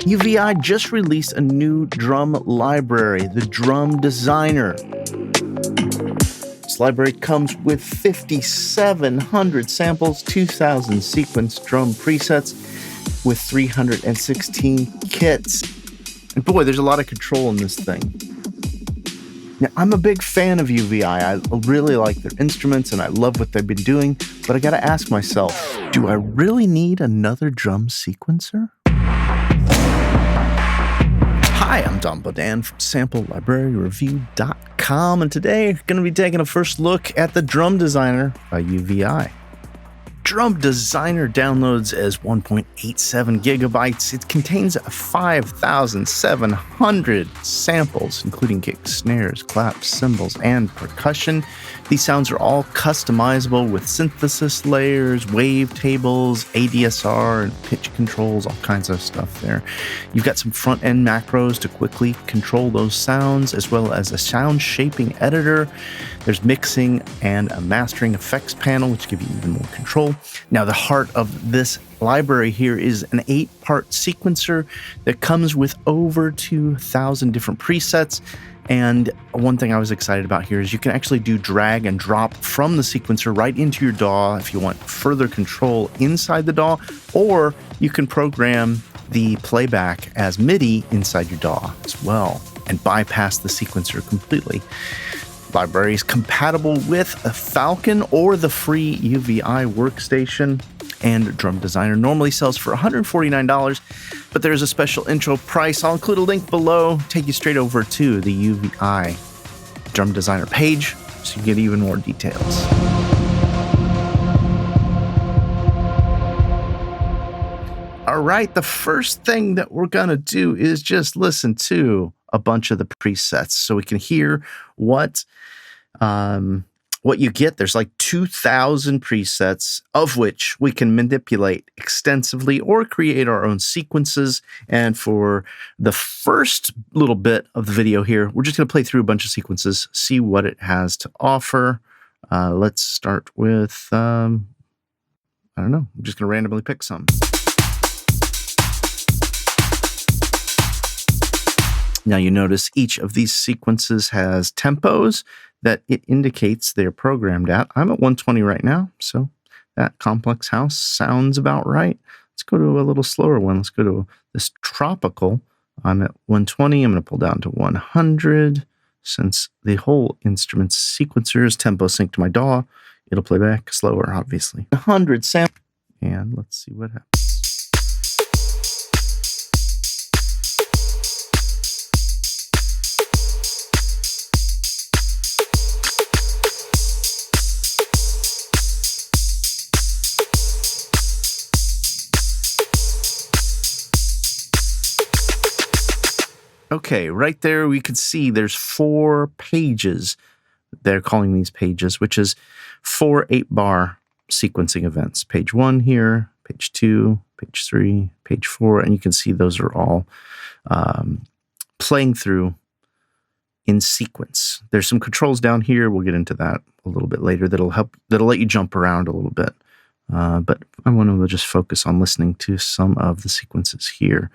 UVI just released a new drum library, the Drum Designer. This library comes with 5,700 samples, 2,000 sequence drum presets, with 316 kits. And boy, there's a lot of control in this thing. Now, I'm a big fan of UVI. I really like their instruments and I love what they've been doing, but I gotta ask myself, do I really need another drum sequencer? Hi, I'm Don Bodan from SampleLibraryReview.com, and today we're going to be taking a first look at the Drum Designer by UVI. Drum Designer downloads as 1.87 gigabytes. It contains 5,700 samples, including kicks, snares, claps, cymbals, and percussion. These sounds are all customizable with synthesis layers, wave tables, ADSR, and pitch controls, all kinds of stuff there. You've got some front-end macros to quickly control those sounds, as well as a sound shaping editor. There's mixing and a mastering effects panel, which give you even more control. Now, the heart of this library here is an 8-part sequencer that comes with over 2,000 different presets. And one thing I was excited about here is you can actually do drag and drop from the sequencer right into your DAW if you want further control inside the DAW, or you can program the playback as MIDI inside your DAW as well and bypass the sequencer completely. Library is compatible with a Falcon or the free UVI workstation, and Drum Designer normally sells for $149, but there's a special intro price. I'll include a link below, take you straight over to the UVI Drum Designer page so you get even more details. All right, the first thing that we're going to do is just listen to a bunch of the presets so we can hear what you get. There's like 2,000 presets, of which we can manipulate extensively or create our own sequences. And for the first little bit of the video here, we're just going to play through a bunch of sequences, see what it has to offer. Let's start with, I don't know, I'm just going to randomly pick some. Now you notice each of these sequences has tempos that it indicates they're programmed at. I'm at 120 right now, so that complex house sounds about right. Let's go to a little slower one. Let's go to this tropical. I'm at 120. I'm going to pull down to 100. Since the whole instrument sequencer is tempo synced to my DAW, it'll play back slower, obviously. 100 sample, and let's see what happens. Okay, right there we can see there's 4 pages. They're calling these pages, which is 4 8-bar sequencing events. Page 1 here, page 2, page 3, page 4, and you can see those are all playing through in sequence. There's some controls down here. We'll get into that a little bit later. That'll let you jump around a little bit. But I want to just focus on listening to some of the sequences here.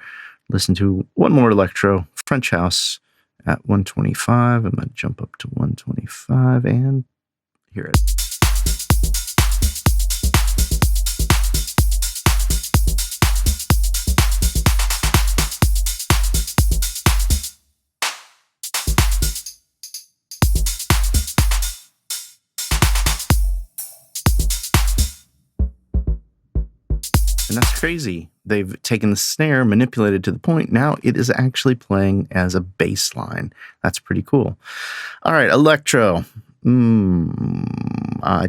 Listen to one more electro, French house at 125. I'm going to jump up to 125 and hear it. And that's crazy. They've taken the snare, manipulated to the point. Now it is actually playing as a bass line. That's pretty cool. All right, electro. I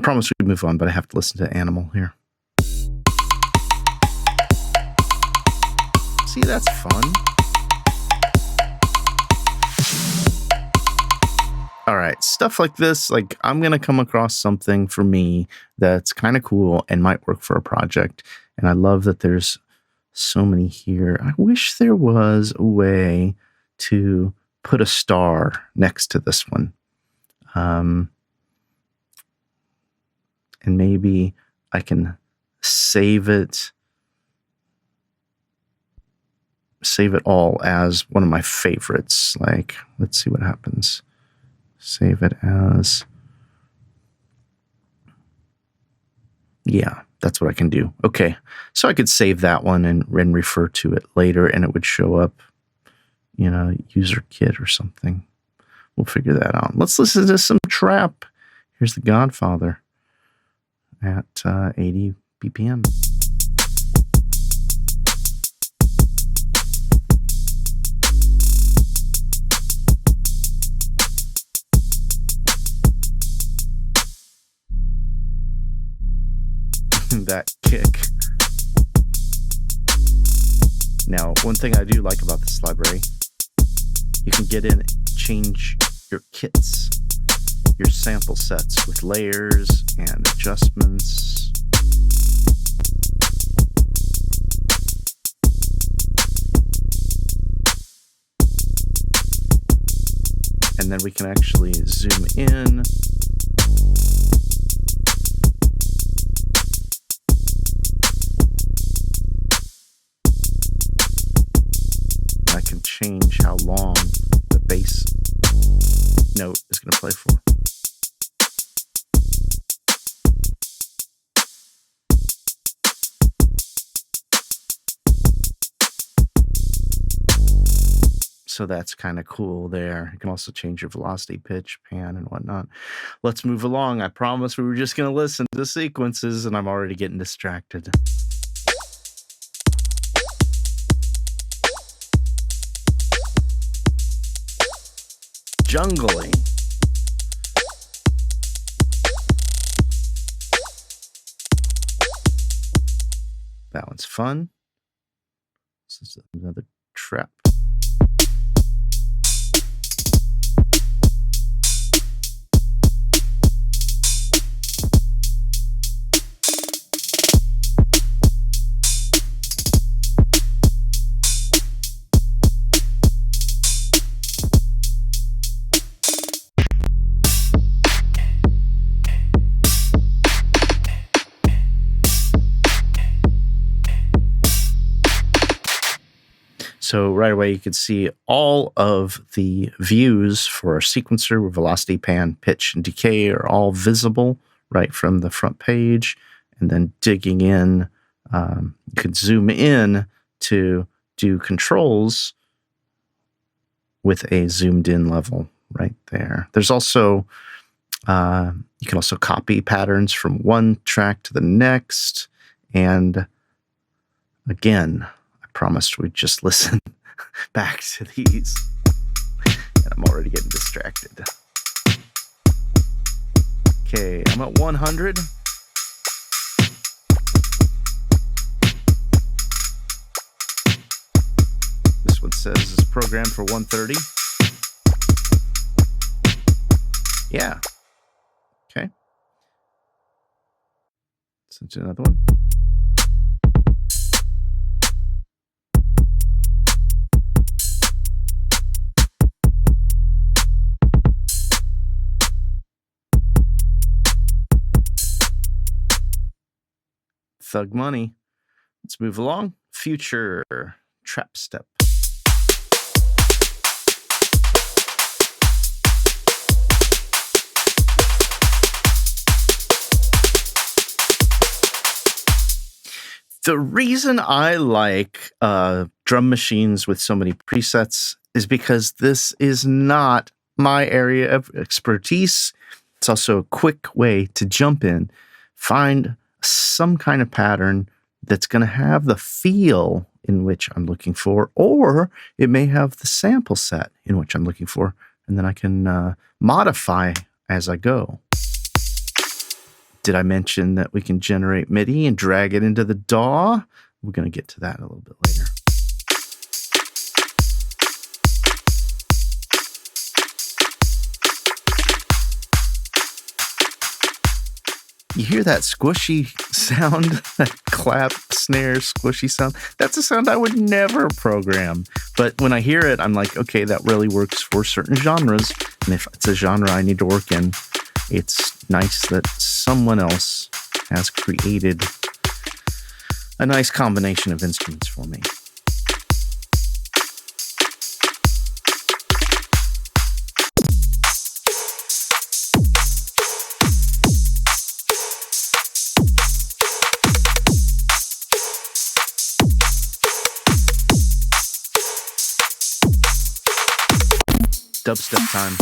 promised we'd move on, but I have to listen to Animal here. See, that's fun. All right, stuff like this, like I'm going to come across something for me that's kind of cool and might work for a project. And I love that there's so many here. I wish there was a way to put a star next to this one. And maybe I can save it save it all as one of my favorites. Like, let's see what happens. Save it as... Yeah, that's what I can do. Okay, so I could save that one and refer to it later, and it would show up, user kit or something. We'll figure that out. Let's listen to some trap. Here's The Godfather at 80 BPM. That kick. Now, one thing I do like about this library, you can get in, change your kits, your sample sets with layers and adjustments. And then we can actually zoom in. I can change how long the bass note is going to play for. So that's kind of cool there. You can also change your velocity, pitch, pan, and whatnot. Let's move along. I promised we were just going to listen to sequences, and I'm already getting distracted. Jungling. That one's fun. This is another trap. So right away, you can see all of the views for our sequencer with velocity, pan, pitch, and decay are all visible right from the front page. And then digging in, you could zoom in to do controls with a zoomed in level right there. There's also, you can also copy patterns from one track to the next. And again, promised we'd just listen back to these. And I'm already getting distracted. Okay, I'm at 100. This one says it's programmed for 130. Yeah. Okay. Let's do another one. Thug Money. Let's move along. Future Trap Step. The reason I like drum machines with so many presets is because this is not my area of expertise. It's also a quick way to jump in, find some kind of pattern that's going to have the feel in which I'm looking for, or it may have the sample set in which I'm looking for, and then I can modify as I go. Did I mention that we can generate MIDI and drag it into the DAW? We're going to get to that a little bit later. You hear that squishy sound, that clap, snare, squishy sound? That's a sound I would never program. But when I hear it, I'm like, okay, that really works for certain genres. And if it's a genre I need to work in, it's nice that someone else has created a nice combination of instruments for me. Dubstep time.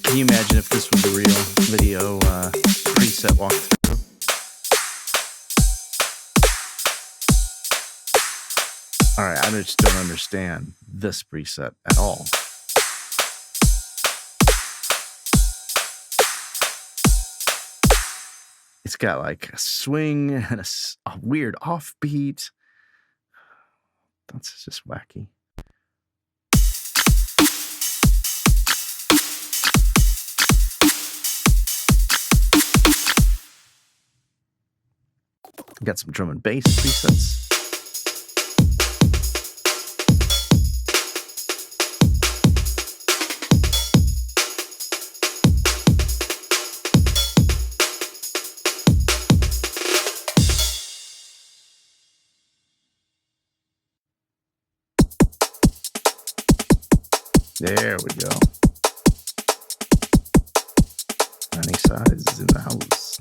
Can you imagine if this was a real video preset walkthrough? All right, I just don't understand this preset at all. It's got like a swing and a weird offbeat. That's just wacky. Got some drum and bass presets. There we go. Any size in the house.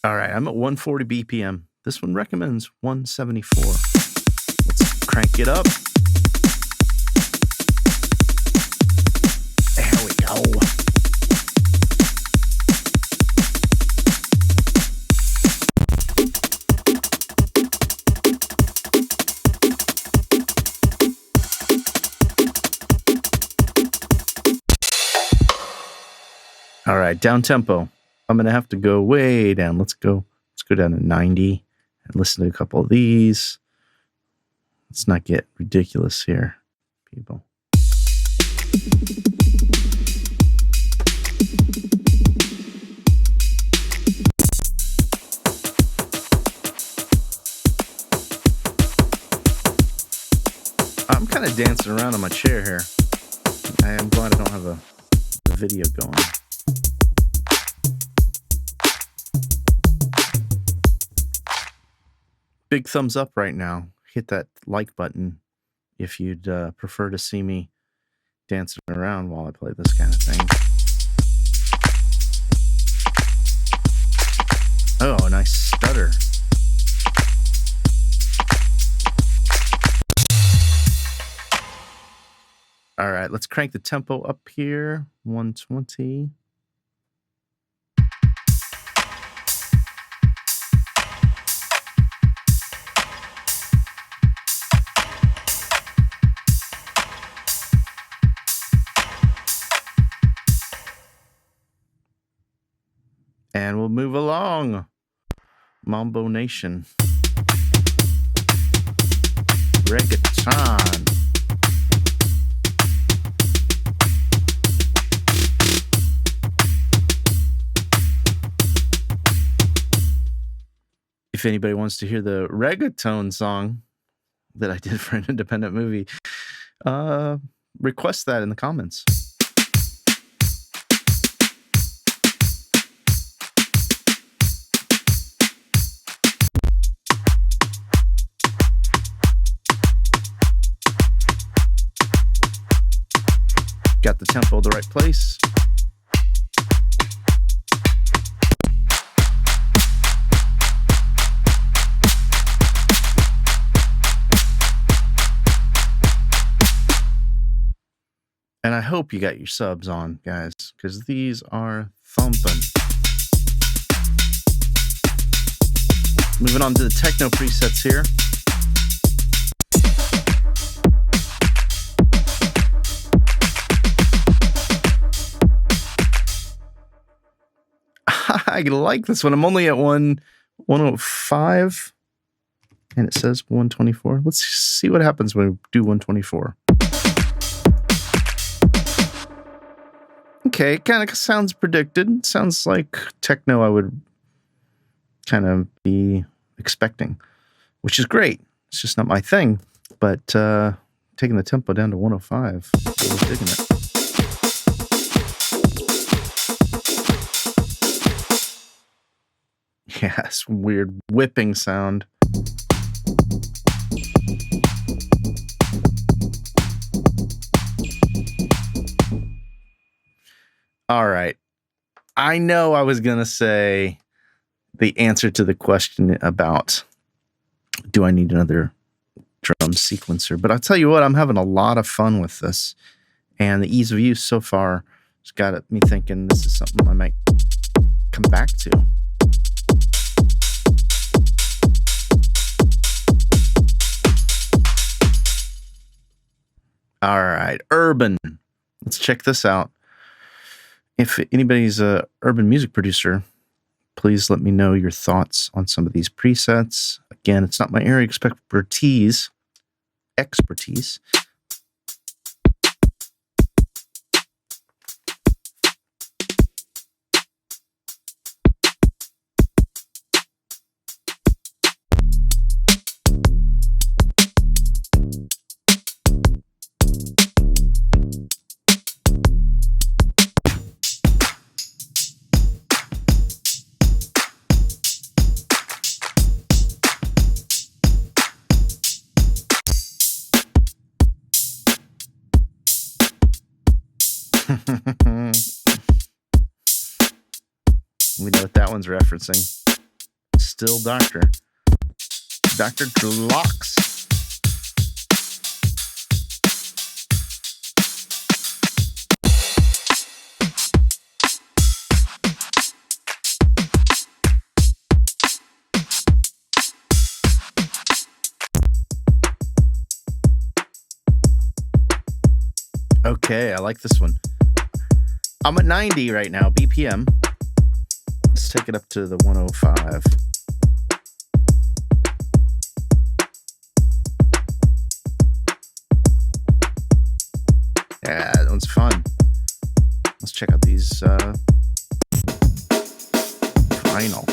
All right, I'm at 140 BPM. This one recommends 174. Let's crank it up. There we go. All right, down tempo. I'm going to have to go way down. Let's go down to 90 and listen to a couple of these. Let's not get ridiculous here, people. I'm kind of dancing around on my chair here. I am glad I don't have a video going. Big thumbs up right now. Hit that like button if you'd prefer to see me dancing around while I play this kind of thing. Oh, a nice stutter. All right, let's crank the tempo up here. 120. And we'll move along. Mambo Nation. Reggaeton. If anybody wants to hear the reggaeton song that I did for an independent movie, request that in the comments. Got the tempo the right place. And I hope you got your subs on, guys, because these are thumping. Moving on to the techno presets here. I like this one. I'm only at 105 and it says 124. Let's see what happens when we do 124. Okay, kind of sounds predicted. Sounds like techno I would kind of be expecting, which is great. It's just not my thing, but taking the tempo down to 105, really digging it. Yes, weird whipping sound. All right. I know I was going to say the answer to the question about do I need another drum sequencer, but I'll tell you what, I'm having a lot of fun with this, and the ease of use so far has got me thinking this is something I might come back to. All right, urban. Let's check this out. If anybody's a urban music producer, please let me know your thoughts on some of these presets. Again, it's not my area of expertise. We know what that one's referencing. Still Dr. Deluxe. Okay, I like this one. I'm at 90 right now, BPM. Let's take it up to the 105. Yeah, that one's fun. Let's check out these vinyl.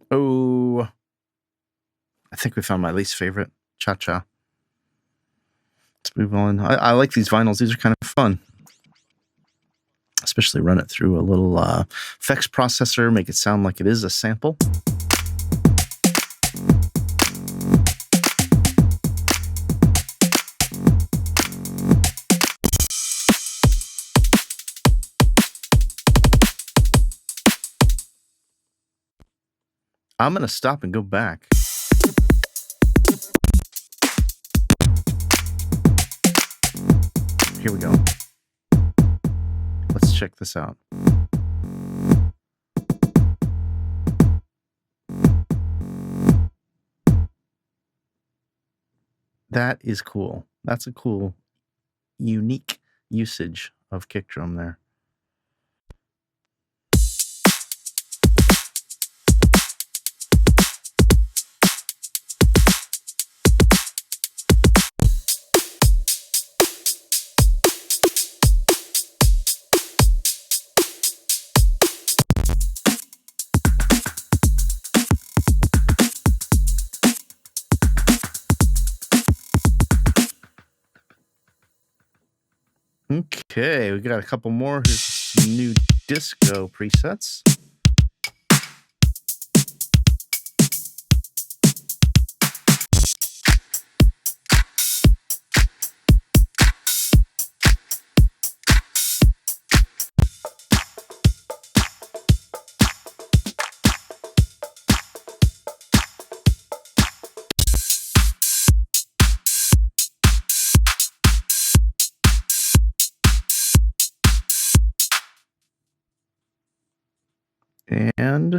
Oh, I think we found my least favorite, Cha-Cha. Let's move on. I like these vinyls. These are kind of fun. Especially run it through a little effects processor, make it sound like it is a sample. I'm going to stop and go back. Here we go. Let's check this out. That is cool. That's a cool, unique usage of kick drum there. Okay, we got a couple more. Here's some new disco presets.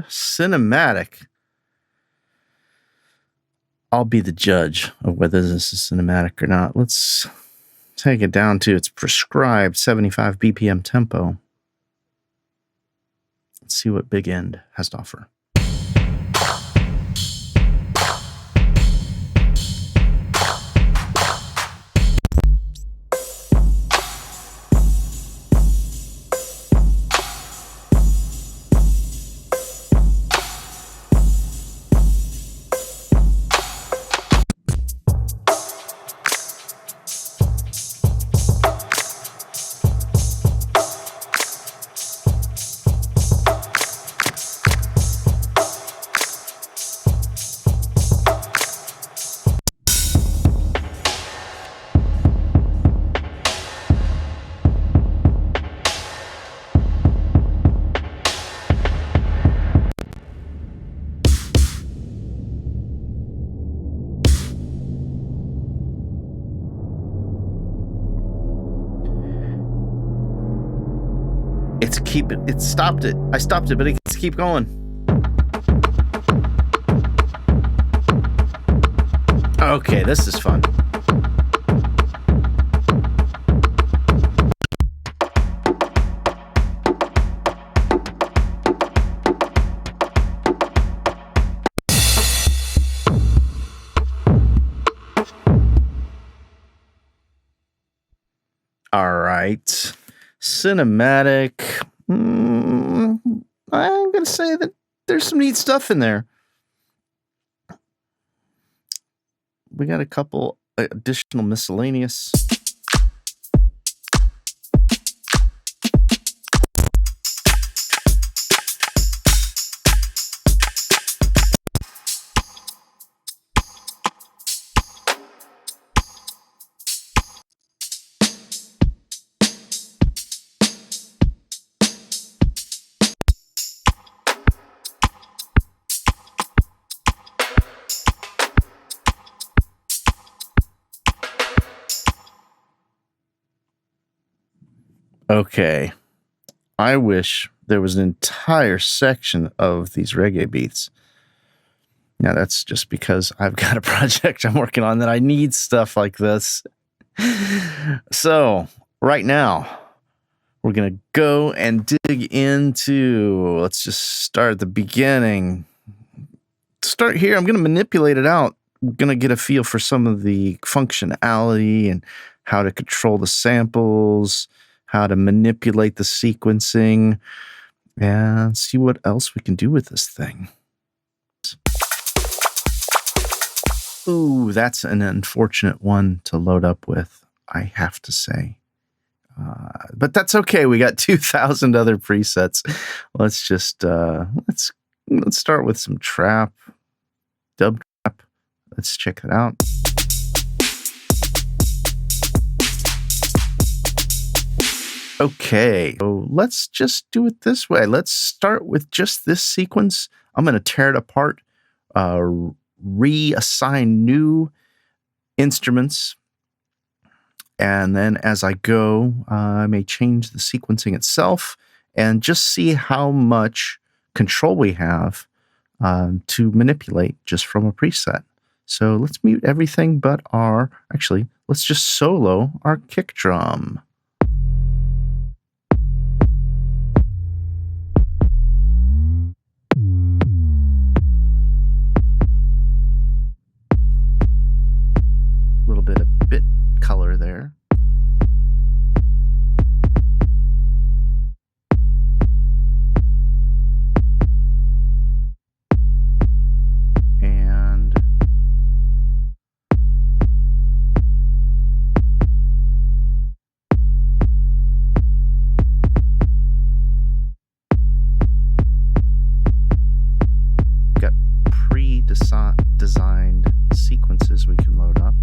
cinematic. I'll be the judge of whether this is cinematic or not. Let's take it down to its prescribed 75 BPM tempo. Let's see what Big End has to offer. It stopped it. I stopped it, but it keeps going. Okay, this is fun. All right. Cinematic. I'm going to say that there's some neat stuff in there. We got a couple additional miscellaneous. Okay. I wish there was an entire section of these reggae beats. Now, that's just because I've got a project I'm working on that I need stuff like this. So, right now, we're going to go and dig into, let's just start at the beginning. Start here. I'm going to manipulate it out. I'm going to get a feel for some of the functionality and how to control the samples, how to manipulate the sequencing, and see what else we can do with this thing. Ooh, that's an unfortunate one to load up with, I have to say. But that's okay. We got 2,000 other presets. Let's just let's start with some trap, dub trap. Let's check it out. Okay, so let's just do it this way. Let's start with just this sequence. I'm going to tear it apart, reassign new instruments, and then as I go, I may change the sequencing itself and just see how much control we have to manipulate just from a preset. So let's mute everything but let's just solo our kick drum. Bit of bit color there. And got pre-designed sequences we can load up.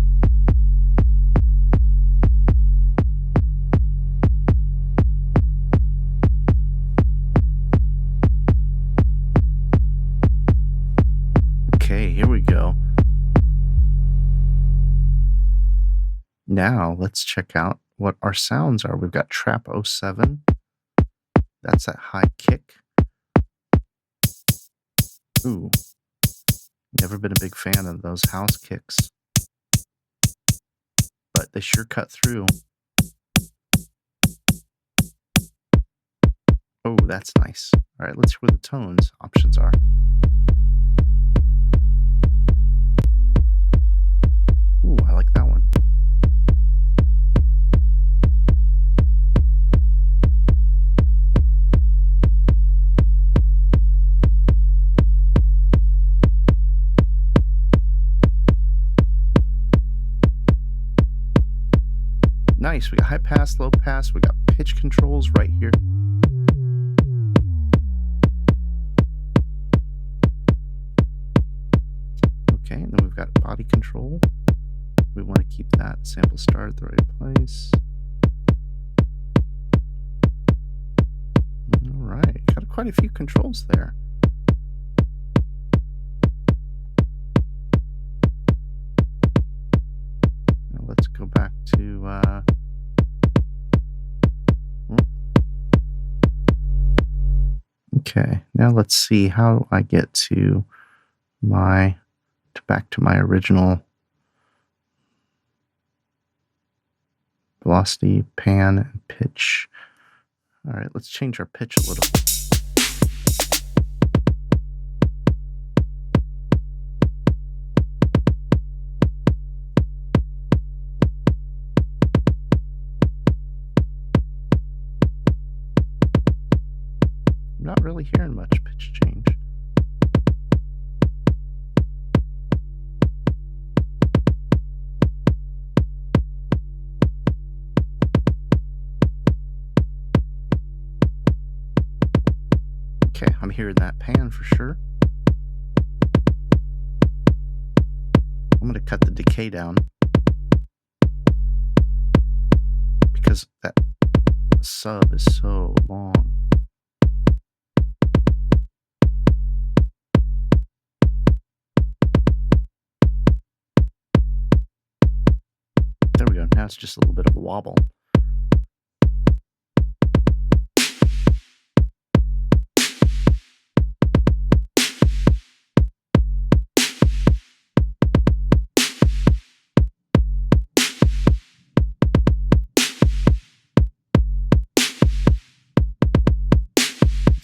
Okay, here we go. Now let's check out what our sounds are. We've got Trap 07. That's that high kick. Ooh, never been a big fan of those house kicks, but they sure cut through. Oh, that's nice. All right, let's hear what the tones options are. Ooh, I like that one. Nice. We got high pass, low pass. We got pitch controls right here. Okay, and then we've got body control. We want to keep that sample start at the right place. All right, got quite a few controls there. Now let's go back to okay, now let's see how I get to back to my original velocity, pan, and pitch. All right, let's change our pitch a little. I'm not really hearing much pitch change. Okay, I'm hearing that pan for sure. I'm going to cut the decay down because that sub is so long. There we go. Now it's just a little bit of a wobble.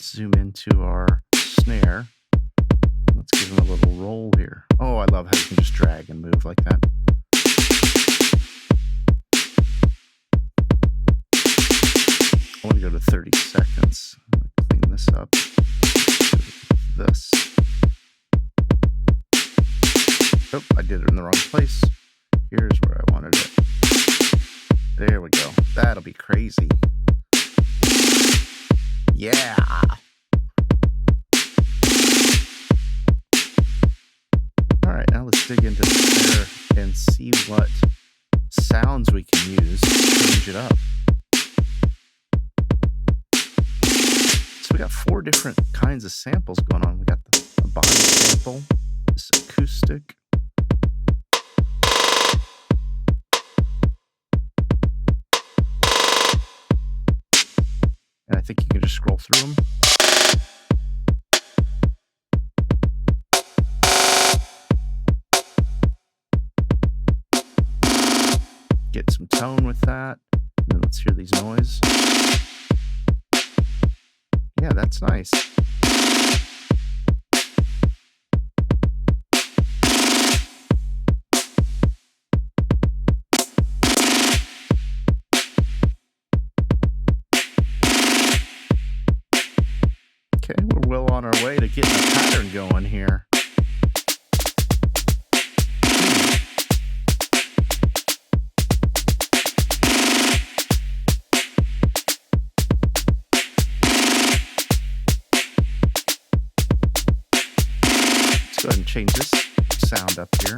Zoom into our snare. Let's give him a little roll here. Oh, I love how you can just drag and move like that. I want to go to 30 seconds. Clean this up. This. Oh, I did it in the wrong place. Here's where I wanted it. There we go. That'll be crazy. Yeah. All right, now let's dig into the snare and see what sounds we can use to change it up. So we got 4 different kinds of samples going on. We got the body sample, this acoustic, and I think you can just scroll through them. Get some tone with that. And then let's hear these noise. Yeah, that's nice. Okay, we're well on our way to getting a pattern going here. Let's go ahead and change this sound up here.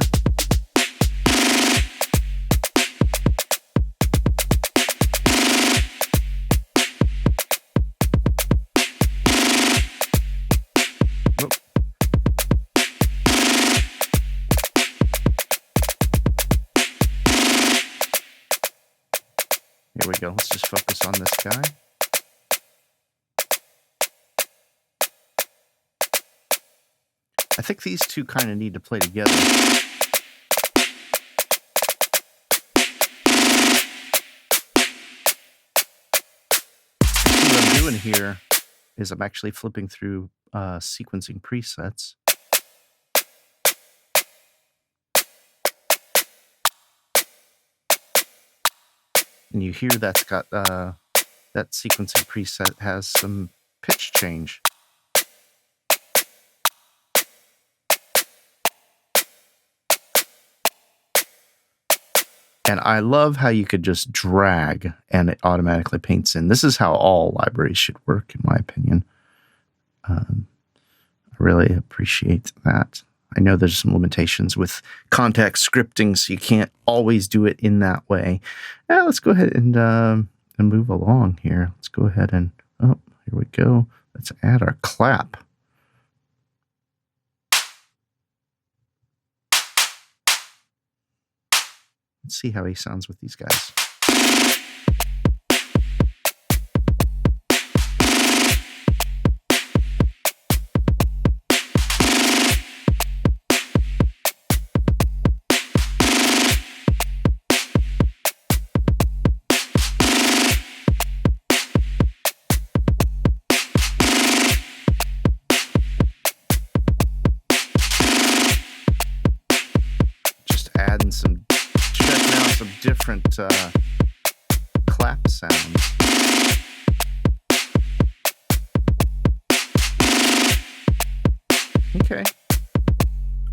Here we go. Let's just focus on this guy. I think these two kind of need to play together. What I'm doing here is I'm actually flipping through sequencing presets. And you hear that's got that sequencing preset has some pitch change. And I love how you could just drag and it automatically paints in. This is how all libraries should work, in my opinion. I really appreciate that. I know there's some limitations with context scripting, so you can't always do it in that way. Let's go ahead and move along here. Let's go ahead and, oh, here we go. Let's add our clap. Let's see how he sounds with these guys. Just adding some different clap sounds. Okay,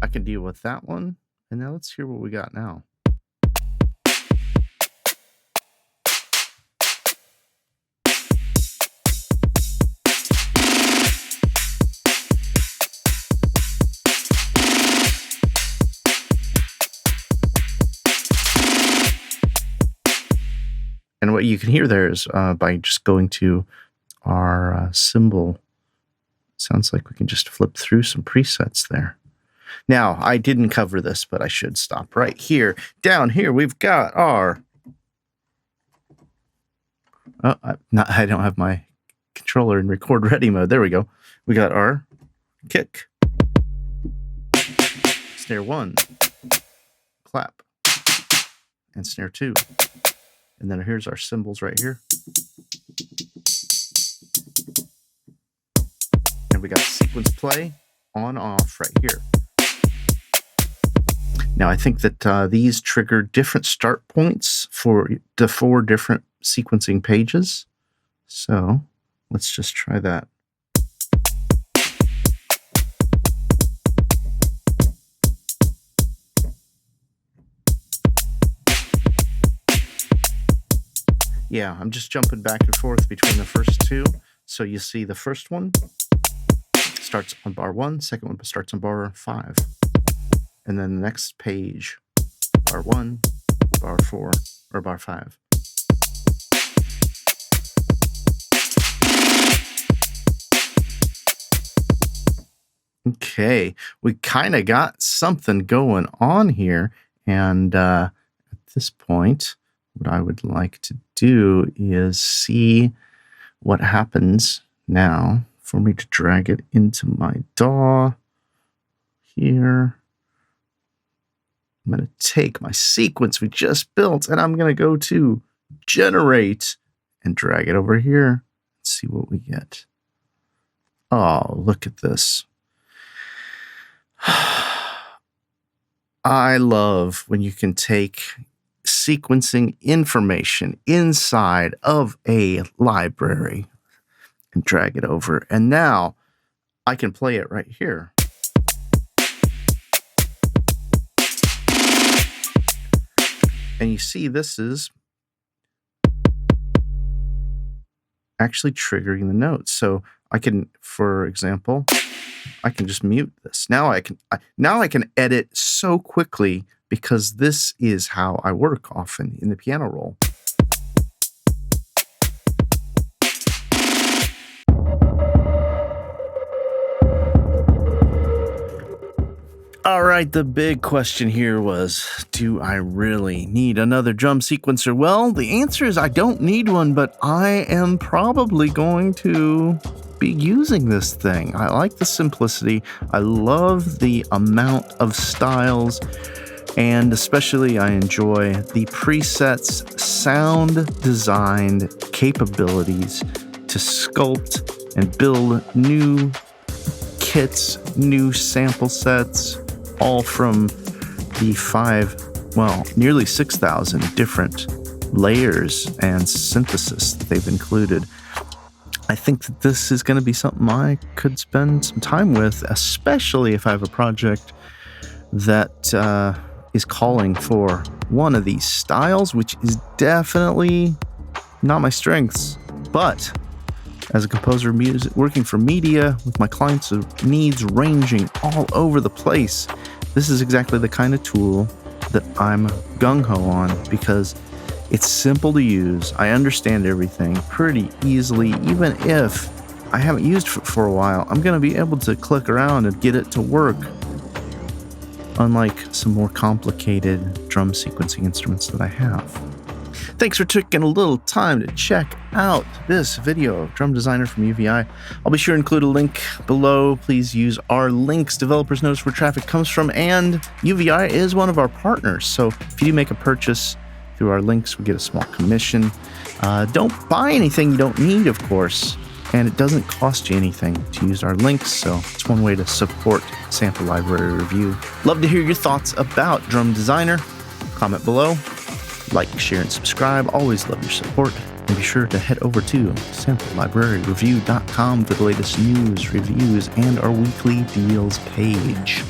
I can deal with that one. And now let's hear what we got now. And what you can hear there is by just going to our symbol, sounds like we can just flip through some presets there. Now, I didn't cover this, but I should stop right here. Down here, we've got our... Oh, I don't have my controller in record ready mode. There we go. We got our kick, snare 1, clap, and snare 2. And then here's our cymbals right here. And we got sequence play, on, off right here. Now, I think that these trigger different start points for the 4 different sequencing pages. So let's just try that. Yeah, I'm just jumping back and forth between the first two. So you see the first one starts on bar 1, second one starts on bar 5. And then the next page, bar 1, bar 4, or bar 5. Okay, we kind of got something going on here. And at this point, what I would like to do is see what happens now for me to drag it into my DAW here. I'm going to take my sequence we just built and I'm going to go to generate and drag it over here. Let's see what we get. Oh, look at this. I love when you can take sequencing information inside of a library and drag it over. And now I can play it right here. And you see this is actually triggering the notes. So I can, for example, I can just mute this. Now I can edit so quickly because this is how I work often in the piano roll. All right, the big question here was, do I really need another drum sequencer? Well, the answer is I don't need one, but I am probably going to be using this thing. I like the simplicity. I love the amount of styles, and especially I enjoy the presets, sound designed capabilities to sculpt and build new kits, new sample sets, all from the nearly 6,000 different layers and synthesis that they've included. I think that this is going to be something I could spend some time with, especially if I have a project that is calling for one of these styles, which is definitely not my strengths. But as a composer working for media with my clients' needs ranging all over the place, this is exactly the kind of tool that I'm gung-ho on, because it's simple to use. I understand everything pretty easily. Even if I haven't used it for a while, I'm going to be able to click around and get it to work. Unlike some more complicated drum sequencing instruments that I have. Thanks for taking a little time to check out this video of Drum Designer from UVI. I'll be sure to include a link below. Please use our links. Developers notice where traffic comes from, and UVI is one of our partners. So if you do make a purchase through our links, we get a small commission. Don't buy anything you don't need, of course, and it doesn't cost you anything to use our links, so it's one way to support Sample Library Review. Love to hear your thoughts about Drum Designer. Comment below. Like, share, and subscribe. Always love your support. And be sure to head over to samplelibraryreview.com for the latest news, reviews, and our weekly deals page.